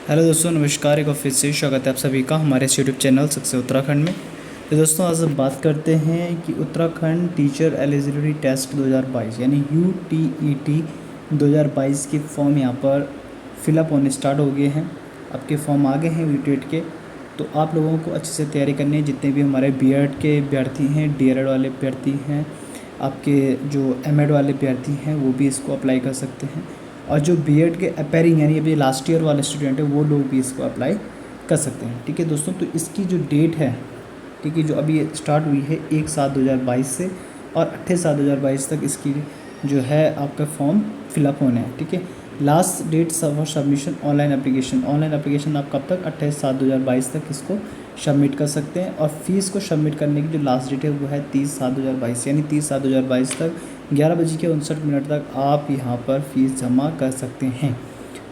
Hello दोस्तों, नमस्कार। एक बार फिर से स्वागत है आप सभी का हमारे इस यूट्यूब चैनल सक्सेस उत्तराखंड में। तो दोस्तों, आज हम बात करते हैं कि उत्तराखंड टीचर एलिजिबिलिटी टेस्ट 2022 यानी UTET 2022 के फॉर्म यहाँ पर फिलअप होने स्टार्ट हो गए हैं। आपके फॉर्म आ गए हैं UTET के। तो आप लोगों को अच्छे से तैयारी करनी है। जितने भी हमारे BEd के अभ्यर्थी हैं, DLED वाले अभ्यर्थी हैं, आपके जो MAd वाले अभ्यर्थी हैं, वो भी इसको अप्लाई कर सकते हैं। और जो BEd के अपेयरिंग यानी अभी लास्ट ईयर वाले स्टूडेंट हैं, वो लोग भी इसको अप्लाई कर सकते हैं। ठीक है दोस्तों, तो इसकी जो डेट है, ठीक है, जो अभी स्टार्ट हुई है 1/7/2022 से और 28/7/2022 तक इसकी जो है आपका फॉर्म फिलअप होना है। ठीक है, last date for submission online application आप कब तक 28/7/2022 तक इसको सबमिट कर सकते हैं। और फीस को सबमिट करने की जो लास्ट डेट है वो है 30/7/2022 यानी 30/7/2022 तक 11:59 तक आप यहाँ पर फीस जमा कर सकते हैं।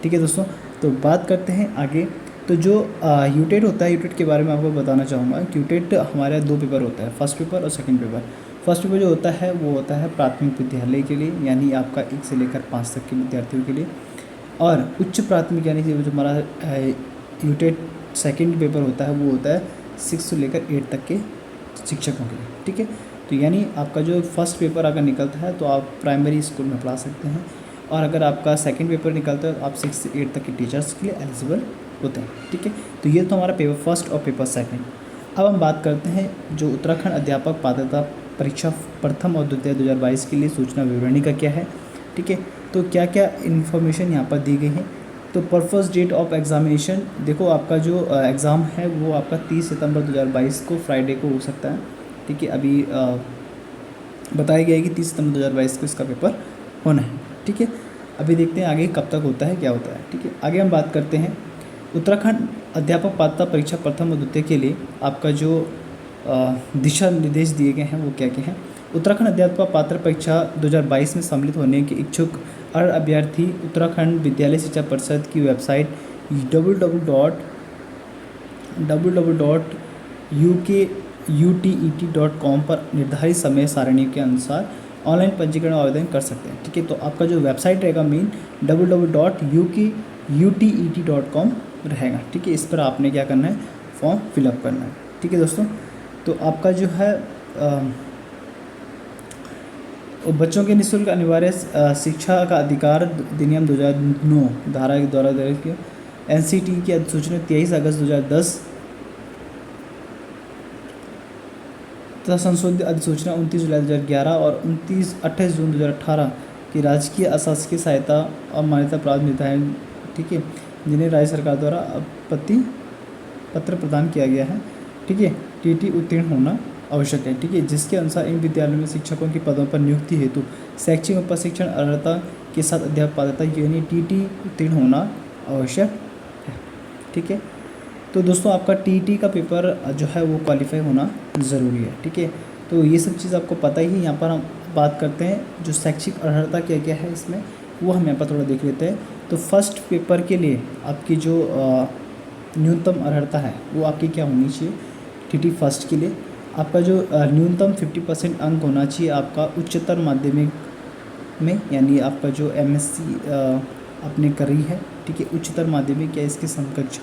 ठीक है दोस्तों, तो बात करते हैं आगे। तो जो यूटेट होता है, यूटेट के बारे में आपको बताना चाहूँगा कि यूटेट हमारे 2 पेपर होता है, फर्स्ट पेपर और सेकंड पेपर। फर्स्ट पेपर जो होता है वो होता है प्राथमिक विद्यालय के लिए, यानी आपका 1 से लेकर 5 तक के विद्यार्थियों के लिए। और उच्च प्राथमिक यानी कि जो हमारा यूटेट सेकंड पेपर होता है वो होता है 6 से लेकर 8 तक के शिक्षकों के लिए। ठीक है, तो यानी आपका जो फर्स्ट पेपर अगर निकलता है तो आप प्राइमरी स्कूल में पढ़ा सकते हैं, और अगर आपका सेकंड पेपर निकलता है तो आप 6 से 8 तक के टीचर्स के लिए एलिजिबल होते हैं। ठीक है, तो ये तो हमारा पेपर फर्स्ट और पेपर सेकंड। अब हम बात करते हैं जो उत्तराखंड अध्यापक पात्रता परीक्षा प्रथम और द्वितीय 2022 के लिए सूचना विवरणी का क्या है। ठीक है, तो क्या क्या इन्फॉर्मेशन यहाँ पर दी गई है। तो पर्पस डेट ऑफ एग्जामिनेशन, देखो आपका जो एग्ज़ाम है वो आपका 30 सितंबर 2022 को फ्राइडे को हो सकता है। ठीक है, अभी बताया गया है कि 30 सितंबर 2022 को इसका पेपर होना है। ठीक है, अभी देखते हैं आगे कब तक होता है, क्या होता है। ठीक है, आगे हम बात करते हैं उत्तराखंड अध्यापक पात्रता परीक्षा प्रथम और द्वितीय के लिए आपका जो दिशा निर्देश दिए गए हैं वो क्या क्या हैं। उत्तराखंड अध्यापक पात्र परीक्षा 2022 में सम्मिलित होने के इच्छुक अर्ह अभ्यर्थी उत्तराखंड विद्यालय शिक्षा परिषद की वेबसाइट www.utet.com पर निर्धारित समय सारणी के अनुसार ऑनलाइन पंजीकरण आवेदन कर सकते हैं। ठीक है, तो आपका जो वेबसाइट रहेगा मेन www.utet.com रहेगा। ठीक है, इस पर आपने क्या करना है, फॉर्म फिलअप करना है। ठीक है दोस्तों, तो आपका जो है बच्चों के निःशुल्क अनिवार्य शिक्षा का अधिकार अधिनियम 2009 धारा के द्वारा NCT की अधिसूचना 23 अगस्त 2010 तथा संशोधित अधिसूचना 29 जुलाई 2011 और 28 जून 2018 की राजकीय अशासकीय सहायता और मान्यता प्राप्त निकाय, ठीक है, जिन्हें राज्य सरकार द्वारा आपत्ति पत्र प्रदान किया गया है। ठीक है, TT उत्तीर्ण होना आवश्यक है। ठीक है, जिसके अनुसार इन विद्यालयों में शिक्षकों के पदों पर नियुक्ति हेतु शैक्षिक और प्रशिक्षण अर्हता के साथ अध्यापक पात्रता यानी TT उत्तीर्ण होना आवश्यक है। ठीक है, तो दोस्तों आपका TT का पेपर जो है वो क्वालिफाई होना ज़रूरी है। ठीक है, तो ये सब चीज़ आपको पता ही है। यहाँ पर हम बात करते हैं जो शैक्षिक अर्हता क्या क्या है इसमें, वो हम यहाँ पर थोड़ा देख लेते हैं। तो फर्स्ट पेपर के लिए आपकी जो न्यूनतम अर्हता है वो आपकी क्या होनी चाहिए। TT फर्स्ट के लिए आपका जो न्यूनतम 50% अंक होना चाहिए आपका उच्चतर माध्यमिक में, यानी आपका जो MSc आपने करी है। ठीक है, उच्चतर माध्यमिक या इसके समकक्ष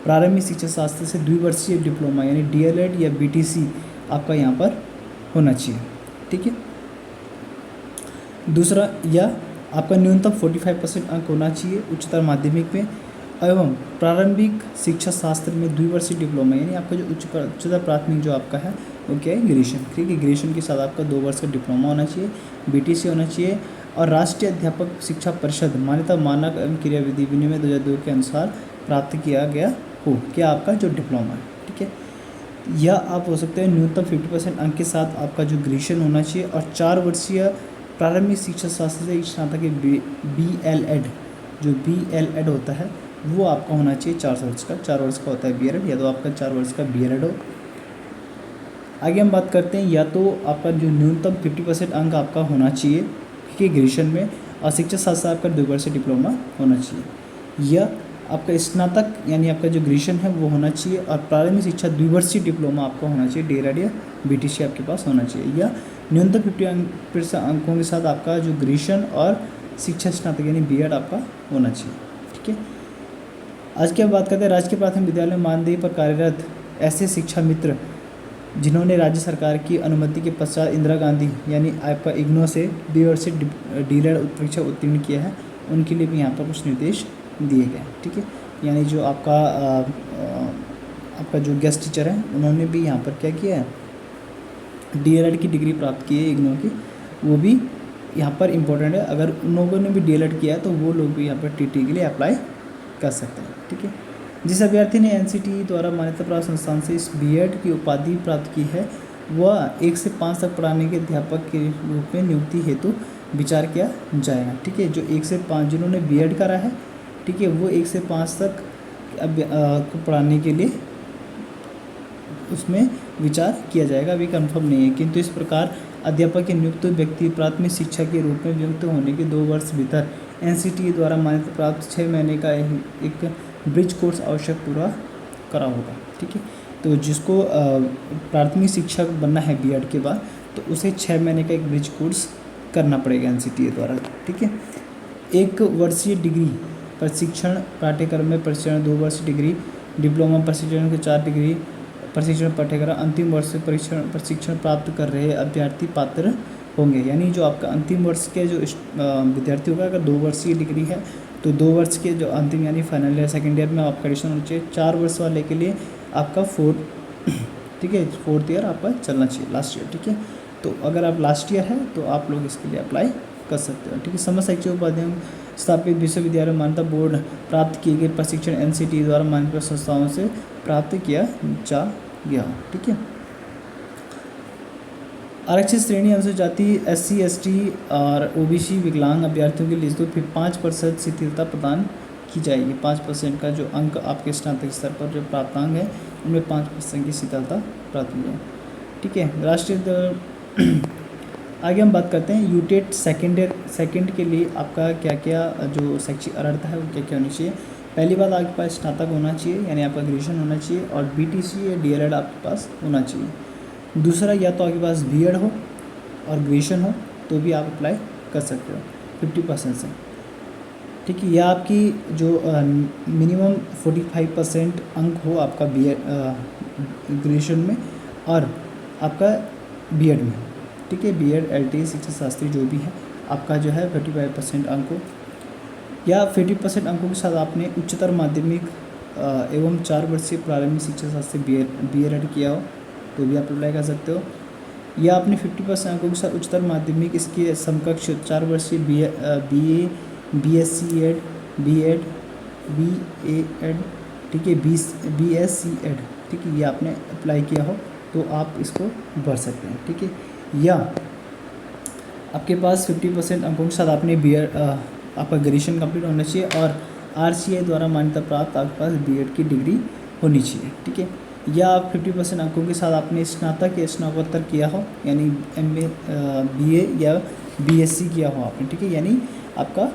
प्रारंभिक शिक्षा शास्त्र से द्विवर्षीय डिप्लोमा यानी DLED या BTC आपका यहाँ पर होना चाहिए। ठीक है, दूसरा, या आपका न्यूनतम 45% अंक होना चाहिए उच्चतर माध्यमिक में एवं प्रारंभिक शिक्षा शास्त्र में द्विवर्षीय डिप्लोमा यानी आपका जो उच्चतर प्राथमिक जो आपका है वो क्या है, ग्रेजुएशन। ठीक है, ग्रेजुएशन के साथ आपका 2 वर्ष का डिप्लोमा होना चाहिए, BTC होना चाहिए, और राष्ट्रीय अध्यापक शिक्षा परिषद मान्यता मानक एवं क्रियाविधि विनियम 2002 के अनुसार प्राप्त किया गया हो क्या आपका जो डिप्लोमा है। ठीक है, या आप हो सकते हैं न्यूनतम 50% अंक के साथ आपका जो ग्रेजुएशन होना चाहिए, और 4 वर्षीय प्रारंभिक शिक्षा शास्त्र से स्नातक BLED जो BLED होता है वो आपका होना चाहिए 4 वर्ष का। 4 वर्ष का होता है BLED, या तो आपका 4 वर्ष का BLED हो। आगे हम बात करते हैं, या तो आपका जो न्यूनतम 50% अंक आपका होना चाहिए, ठीक है, ग्रेजुएशन में, और शिक्षा शास्त्र आपका 2 वर्षीय डिप्लोमा होना चाहिए, या आपका स्नातक यानी आपका जो ग्रेजुएशन है वो होना चाहिए, और प्रारंभिक शिक्षा 2 वर्षीय डिप्लोमा आपका होना चाहिए, DLED या BTC आपके पास होना चाहिए, या न्यूनतम 50% अंकों के साथ आपका जो ग्रेजुएशन और शिक्षा स्नातक यानी BEd आपका होना चाहिए। ठीक है, आज की हम बात करते हैं राजकीय प्राथमिक विद्यालय मानदेय पर कार्यरत ऐसे शिक्षा मित्र जिन्होंने राज्य सरकार की अनुमति के पश्चात इंदिरा गांधी यानी आईपा इग्नो से द्विवर्षीय डीएलएड परीक्षा उत्तीर्ण किया है, उनके लिए भी यहाँ पर कुछ निर्देश दिए गए हैं। ठीक है, यानी जो आपका जो गेस्ट टीचर है उन्होंने भी यहाँ पर क्या किया है, डीएलएड की डिग्री प्राप्त की है इग्नो की, वो भी यहाँ पर इम्पोर्टेंट है। अगर उन लोगों ने भी डीएलएड किया है तो वो लोग भी यहाँ पर टीटी के लिए अप्लाई कर सकते हैं। ठीक है, जिस अभ्यर्थी ने एनसीटीई द्वारा मान्यता प्राप्त संस्थान से इस बीएड की उपाधि प्राप्त की है वह 1 से 5 तक पढ़ाने के अध्यापक के रूप में नियुक्ति हेतु विचार किया जाएगा। ठीक है, जो 1 से 5 जिन्होंने बीएड करा है, ठीक है, वो 1 से 5 तक को पढ़ाने के लिए उसमें विचार किया जाएगा। अभी कंफर्म नहीं है, किंतु इस प्रकार अध्यापक के नियुक्त व्यक्ति प्राथमिक शिक्षा के रूप में नियुक्त होने के 2 वर्ष भीतर एनसीटीई द्वारा मान्यता प्राप्त 6 महीने का एक ब्रिज कोर्स आवश्यक पूरा करा होगा। ठीक है, तो जिसको प्राथमिक शिक्षक बनना है बीएड के बाद तो उसे 6 महीने का एक ब्रिज कोर्स करना पड़ेगा एनसीटीई द्वारा। ठीक है, 1 वर्षीय डिग्री प्रशिक्षण पाठ्यक्रम में प्रशिक्षण, 2 वर्षीय डिग्री डिप्लोमा प्रशिक्षण के 4 डिग्री प्रशिक्षण पाठ्यक्रम अंतिम वर्ष से प्रशिक्षण प्राप्त कर रहे अभ्यर्थी पात्र होंगे। यानी जो आपका अंतिम वर्ष के जो विद्यार्थी होगा, अगर 2 वर्षीय डिग्री है तो 2 वर्ष के जो अंतिम यानी फाइनल ईयर सेकेंड ईयर में आपका एडिशन होना चाहिए। 4 वर्ष वाले के लिए आपका 4th ईयर आपका चलना चाहिए, लास्ट ईयर। ठीक है, तो अगर आप लास्ट ईयर है तो आप लोग इसके लिए अप्लाई कर सकते हो। ठीक है, समस्त शैक्षिक उपाधियों स्थापित विश्वविद्यालय मान्यता बोर्ड प्राप्त किए गए प्रशिक्षण एनसीटीई द्वारा मान्यता संस्थाओं से प्राप्त किया जा गया। ठीक है, आरक्षित श्रेणी अनुसूचित जाति SC ST और OBC विकलांग अभ्यर्थियों के लिए तो फिर 5% शिथिलता प्रदान की जाएगी। 5% का जो अंक आपके स्नातक स्तर पर जो प्राप्तांक है उनमें 5% की शिथिलता प्राप्त की जाए। ठीक है, राष्ट्रीय आगे हम बात करते हैं यूटेट सेकेंड के लिए आपका क्या क्या जो शैक्षिक अर्हता है वो क्या क्या होनी चाहिए। पहली बात, आपके पास स्नातक होना चाहिए यानी आपका ग्रेजुएशन होना चाहिए और BTC या DLED आपके पास होना चाहिए। दूसरा, या तो आपके पास बीएड हो और ग्रेजुएशन हो तो भी आप अप्लाई कर सकते हो 50% से। ठीक है, या आपकी जो मिनिमम 45% अंक हो आपका ग्रेजुएशन में और आपका बीएड में। ठीक है, बीएड LT शिक्षा शास्त्री जो भी है आपका जो है 45% अंक हो, या 50% अंकों के साथ आपने उच्चतर माध्यमिक एवं 4 वर्षीय प्रारंभिक शिक्षा शास्त्री BEd किया हो तो भी आप अप्लाई कर सकते हो। या आपने 50% अंकों के साथ उच्चतर माध्यमिक इसके समकक्ष 4 वर्षीय BA BSc Ed BEd BAed, ठीक है, BSc Ed, ठीक है, ये आपने अप्लाई किया हो तो आप इसको भर सकते हैं। ठीक है, या आपके पास 50% अंकों के साथ आपने आपका ग्रेजुएशन कंप्लीट होना चाहिए और RCI द्वारा मान्यता प्राप्त आपके पास BEd की डिग्री होनी चाहिए। ठीक है, या आप 50% अंकों के साथ आपने स्नातक या स्नातकोत्तर किया हो यानी MA BA या BSc किया हो आपने। ठीक है, यानी आपका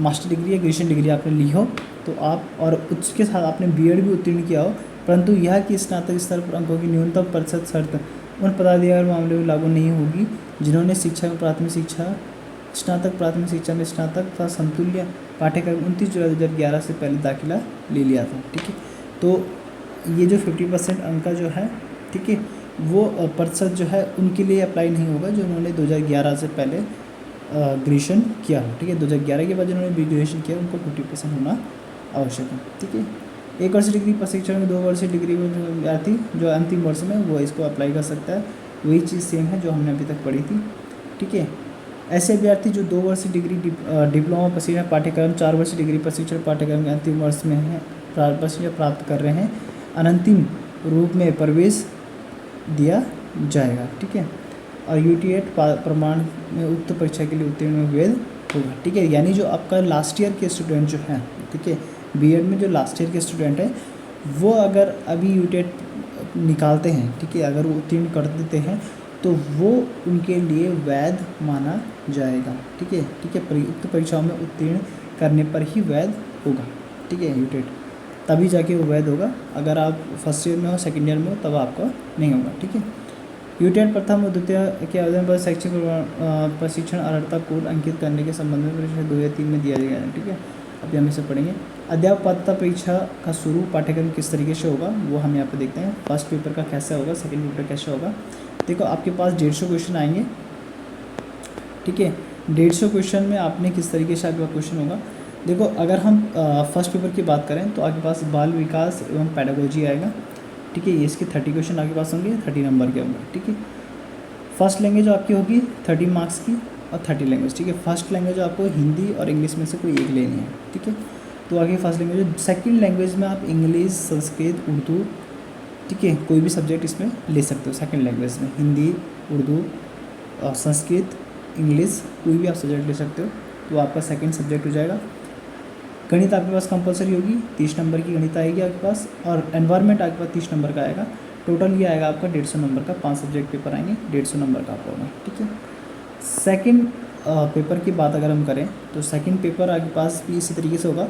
मास्टर डिग्री या ग्रेजुएशन डिग्री आपने ली हो तो आप, और उसके साथ आपने BEd भी उत्तीर्ण किया हो, परंतु यह कि स्नातक स्तर पर अंकों की न्यूनतम प्रतिशत शर्त उन पदाधिकारी मामले में लागू नहीं होगी जिन्होंने शिक्षा में प्राथमिक शिक्षा स्नातक प्राथमिक शिक्षा में स्नातक तथा समतुल्य पाठ्यक्रम 29 जुलाई 2011 से पहले दाखिला ले लिया था। ठीक है, तो ये जो 50% अंक का जो है, ठीक है, वो प्रतिशत जो है उनके लिए अप्लाई नहीं होगा जो उन्होंने 2011 से पहले ग्रेजुएशन किया हो। ठीक है, 2011 के बाद जिन्होंने ग्रेजुएशन किया उनको 50% होना आवश्यक है। ठीक है, 1 वर्ष डिग्री प्रशिक्षण में 2 वर्षीय डिग्री में जो विद्यार्थी जो अंतिम वर्ष में वो इसको अप्लाई कर सकता है, वही चीज़ सेम है जो हमने अभी तक पढ़ी थी। ठीक है, ऐसे अभ्यर्थी जो 2 वर्षीय डिग्री डिप्लोमा प्रशिक्षण पाठ्यक्रम 4 वर्षीय डिग्री प्रशिक्षण पाठ्यक्रम के अंतिम वर्ष में हैं प्रशिक्षण प्राप्त कर रहे हैं, अनंतिम रूप में प्रवेश दिया जाएगा। ठीक है, और UTET प्रमाण में उक्त परीक्षा के लिए उत्तीर्ण वैध होगा। ठीक है, यानी जो आपका लास्ट ईयर के स्टूडेंट जो हैं, ठीक है, BEd में जो लास्ट ईयर के स्टूडेंट हैं वो अगर अभी UTET निकालते हैं, ठीक है, अगर वो उत्तीर्ण कर देते हैं तो वो उनके लिए वैध माना जाएगा। ठीक है, उक्त परीक्षाओं में उत्तीर्ण करने पर ही वैध होगा। ठीक है, UTET तभी जाके वो वैध होगा। अगर आप फर्स्ट ईयर में हो सेकेंड ईयर में हो तब आपका नहीं होगा। ठीक है, UTET प्रथम और द्वितीय के आवेदन पर शैक्षिक प्रशिक्षण अर्हता कोड अंकित करने के संबंध में 2 या 3 में दिया जाएगा। ठीक है, अभी हम इसे पढ़ेंगे। अध्यापक पात्रता परीक्षा का स्वरूप पाठ्यक्रम किस तरीके से होगा वो हम यहाँ पे देखते हैं। फर्स्ट पेपर का कैसा होगा, सेकंड पेपर कैसा होगा। देखो आपके पास 150 क्वेश्चन आएंगे, ठीक है। 150 क्वेश्चन में आपने किस तरीके से आपके पास क्वेश्चन होगा। देखो अगर हम फर्स्ट पेपर की बात करें तो आपके पास बाल विकास एवं पैडागोजी आएगा, ठीक है। ये इसके 30 क्वेश्चन आपके पास होंगे, 30 नंबर के होंगे, ठीक है। फर्स्ट लैंग्वेज आपकी होगी 30 मार्क्स की और 30 लैंग्वेज, ठीक है। फर्स्ट लैंग्वेज आपको हिंदी और इंग्लिश में से कोई एक लेनी है, ठीक है। तो आगे फर्स्ट लैंग्वेज। सेकंड लैंग्वेज में आप इंग्लिश, संस्कृत, उर्दू, ठीक है, कोई भी सब्जेक्ट इसमें ले सकते हो। सेकंड लैंग्वेज में हिंदी, उर्दू, संस्कृत, इंग्लिश, कोई भी आप सब्जेक्ट ले सकते हो, तो आपका सेकंड सब्जेक्ट हो जाएगा। गणित आपके पास कंपलसरी होगी, 30 नंबर की गणित आएगी आपके पास, और एनवायरनमेंट आपके पास 30 नंबर का आएगा। टोटल ये आएगा आपका 150 नंबर का, 5 सब्जेक्ट पेपर आएंगे, 150 नंबर का आपका होगा, ठीक है। सेकंड पेपर की बात अगर हम करें तो सेकंड पेपर आपके पास भी इसी तरीके से होगा।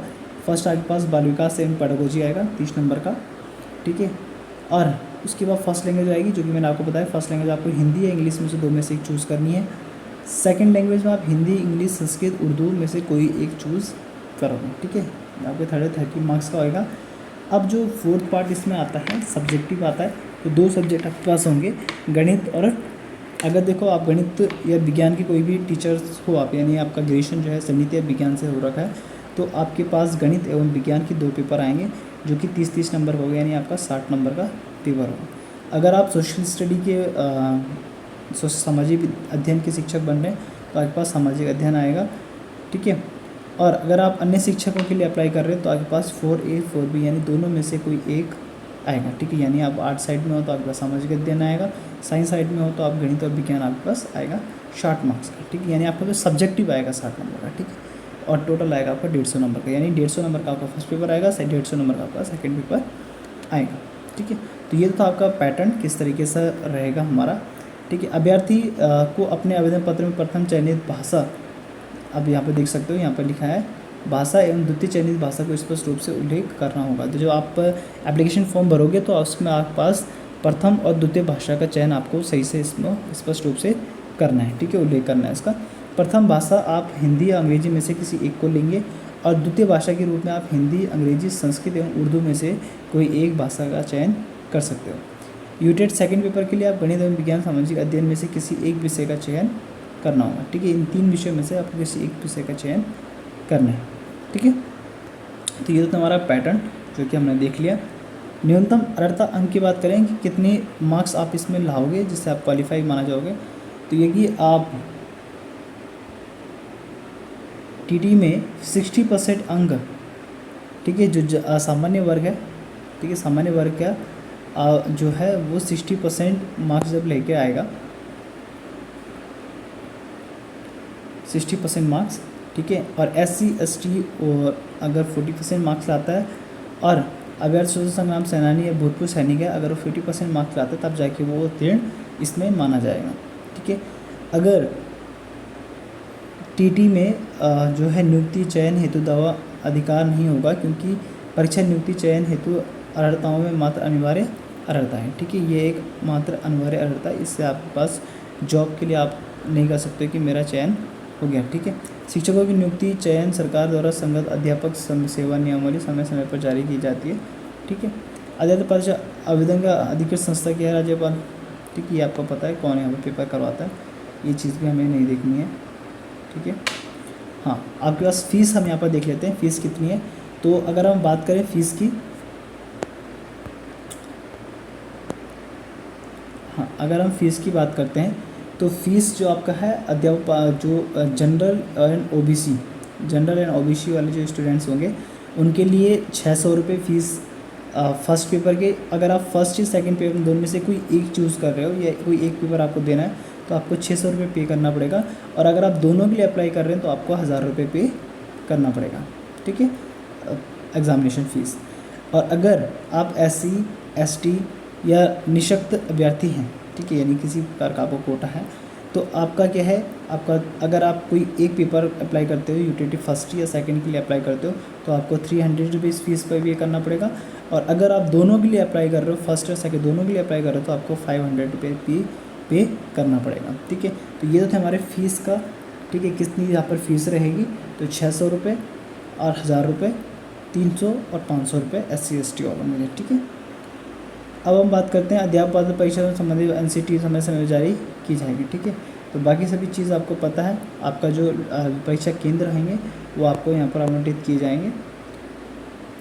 फर्स्ट आपके पास बाल विकास एवं पैडागोजी आएगा 30 नंबर का, ठीक है। और उसके बाद फर्स्ट लैंग्वेज आएगी, जो कि मैंने आपको बताया। फर्स्ट लैंग्वेज आपको हिंदी या इंग्लिश में से 2 में से एक चूज़ करनी है। सेकंड लैंग्वेज में आप हिंदी, इंग्लिश, संस्कृत, उर्दू में से कोई एक चूज़ करोगे, ठीक है। आपके 30 मार्क्स का होएगा। अब जो फोर्थ पार्ट इसमें आता है, सब्जेक्टिव आता है, तो 2 सब्जेक्ट आपके पास होंगे, गणित और, अगर देखो आप गणित या विज्ञान के कोई भी टीचर्स हो आप, यानी आपका ग्रेजुएशन जो है गणित या विज्ञान से हो रखा है, तो आपके पास गणित एवं विज्ञान की 2 पेपर आएंगे, जो कि 30-30 नंबर हो गए, यानी आपका 60 नंबर का पेपर होगा। अगर आप सोशल स्टडी के सामाजिक अध्ययन के शिक्षक बन रहे हैं तो आपके पास सामाजिक अध्ययन आएगा, ठीक है। और अगर आप अन्य शिक्षकों के लिए अप्लाई कर रहे हैं तो आपके पास 4A 4B यानी दोनों में से कोई एक आएगा, ठीक है। यानी आप आर्ट साइड में हो तो आपके पास सामाजिक अध्ययन आएगा, साइंस साइड में हो तो आप गणित और विज्ञान आपके पास आएगा 60 मार्क्स का, ठीक है। यानी आपका जो सब्जेक्टिव आएगा 60 नंबर का, ठीक है। और टोटल आएगा आपका 150 नंबर का, यानी 150 नंबर का आपका फर्स्ट पेपर आएगा, 150 नंबर का आपका सेकेंड पेपर आएगा, ठीक है। तो ये था आपका पैटर्न किस तरीके से रहेगा हमारा, ठीक है। अभ्यर्थी को अपने आवेदन पत्र में प्रथम चयनित भाषा, अब यहाँ पे देख सकते हो, यहाँ पर लिखा है भाषा एवं द्वितीय चयनित भाषा को स्पष्ट रूप से उल्लेख करना होगा। तो जो आप एप्लीकेशन फॉर्म भरोगे तो उसमें आपके पास प्रथम और द्वितीय भाषा का चयन आपको सही से इसमें स्पष्ट रूप से करना है, ठीक है, उल्लेख करना है इसका। प्रथम भाषा आप हिंदी या अंग्रेजी में से किसी एक को लेंगे, और द्वितीय भाषा के रूप में आप हिंदी, अंग्रेजी, संस्कृत एवं उर्दू में से कोई एक भाषा का चयन कर सकते हो। यूटेट सेकंड पेपर के लिए आप गणित एवं विज्ञान, सामाजिक अध्ययन में से किसी एक विषय का चयन करना होगा, ठीक है। इन 3 विषयों में से आपको किसी एक विषय का चयन करना है, ठीक है। तो ये तो हमारा पैटर्न जो कि हमने देख लिया। न्यूनतम अर्हता अंक की बात करें कि कितने मार्क्स आप इसमें लाओगे जिससे आप क्वालिफाई माना जाओगे, तो ये कि आप टीटी में 60% अंक, ठीक है, जो सामान्य वर्ग है, ठीक है, सामान्य वर्ग का जो है वो 60% मार्क्स जब लेके आएगा, 60% मार्क्स, ठीक है। और SC ST और अगर 40% मार्क्स लाता है, और अगर स्वतंत्रता संग्राम सेनानी या भूतपूर्व सैनिक है, अगर वो 50% मार्क्स लाता है तब जाके वो उत्तीर्ण इसमें माना जाएगा, ठीक है। अगर टीटी में जो है नियुक्ति चयन हेतु दावा अधिकार नहीं होगा, क्योंकि परीक्षा नियुक्ति चयन हेतु अर्हताओं में मात्र अनिवार्य अर्हता है, ठीक है। ये एक मात्र अनिवार्य अर्हता है, इससे आपके पास जॉब के लिए आप नहीं कर सकते कि मेरा चयन हो गया, ठीक है। शिक्षकों की नियुक्ति चयन सरकार द्वारा संगत अध्यापक सेवा नियमावली समय समय पर जारी की जाती है, ठीक है। अध्यापक परीक्षा आवेदन का अधिकृत संस्था क्या है, राज्यपाल, ठीक है। ये आपको पता है कौन यहाँ पर पेपर करवाता है, ये चीज़ भी हमें नहीं देखनी है, ठीक है। हाँ, आपके पास फ़ीस हम यहाँ पर देख लेते हैं, फ़ीस कितनी है। तो अगर हम बात करें फ़ीस की, हाँ, अगर हम फ़ीस की बात करते हैं तो फ़ीस जो आपका है अध्यापक जो जनरल एंड ओबीसी वाले जो स्टूडेंट्स होंगे उनके लिए 600 रुपये फ़ीस फर्स्ट पेपर के। अगर आप फर्स्ट या सेकंड पेपर दोनों में से कोई एक चूज़ कर रहे हो या कोई एक पेपर आपको देना है तो आपको 600 रुपये पे करना पड़ेगा, और अगर आप दोनों के लिए अप्लाई कर रहे हैं तो आपको 1000 रुपये पे करना पड़ेगा, ठीक है, एग्ज़ामिनेशन फ़ीस। और अगर आप SC ST या निःशक्त अभ्यर्थी हैं, ठीक है, यानी किसी प्रकार का आपको कोटा है, तो आपका क्या है, आपका अगर आप कोई एक पेपर अप्लाई करते हो यूटीटी फर्स्ट या सेकंड के लिए अप्लाई करते हो तो आपको 300 रुपीज़ फ़ीस पर भी करना पड़ेगा, और अगर आप दोनों के लिए अप्लाई कर रहे हो, फर्स्ट और सेकंड दोनों के लिए अप्लाई कर रहे हो तो आपको 500 रुपये पे करना पड़ेगा, ठीक है। तो ये तो थे हमारे फ़ीस का, ठीक है, कितनी यहाँ पर फ़ीस रहेगी, तो 600 रुपये और 1000 रुपये 300 और 500 रुपये SC/ST वालों में, ठीक है। अब हम बात करते हैं अध्यापक पात्रता परीक्षा से संबंधित NCT समय समय जारी की जाएगी, ठीक है। तो बाकी सभी चीज़ आपको पता है, आपका जो परीक्षा केंद्र रहेंगे वो आपको यहाँ पर आवंटित किए जाएंगे,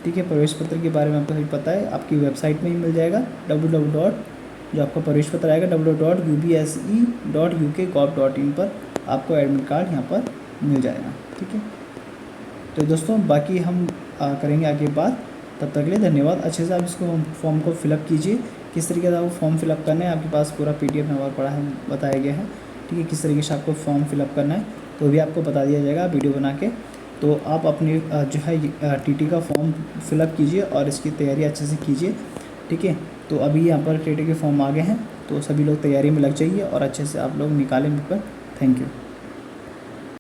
ठीक है। प्रवेश पत्र के बारे में आपको सभी पता है, आपकी वेबसाइट में ही मिल जाएगा www. जो आपका प्रवेश पत्र आएगा www.ubse.uk.gov.in पर आपको एडमिट कार्ड यहाँ पर मिल जाएगा, ठीक है। तो दोस्तों बाकी हम करेंगे आगे बात, तब तक के लिए धन्यवाद। अच्छे से आप इसको फॉर्म को फिलअप कीजिए, किस तरीके से आपको फॉर्म फिलअप करना है, आपके पास पूरा PDF में पड़ा है, बताया गया है, ठीक है। किस तरीके से आपको फॉर्म फिलअप करना है तो भी आपको बता दिया जाएगा वीडियो बना के। तो आप अपनी जो है TT का फॉर्म फिलअप कीजिए और इसकी तैयारी अच्छे से कीजिए, ठीक है। तो अभी यहाँ पर TT के फॉर्म आ गए हैं, तो सभी लोग तैयारी में लग जाइए और अच्छे से आप लोग निकालें पेपर। Thank you.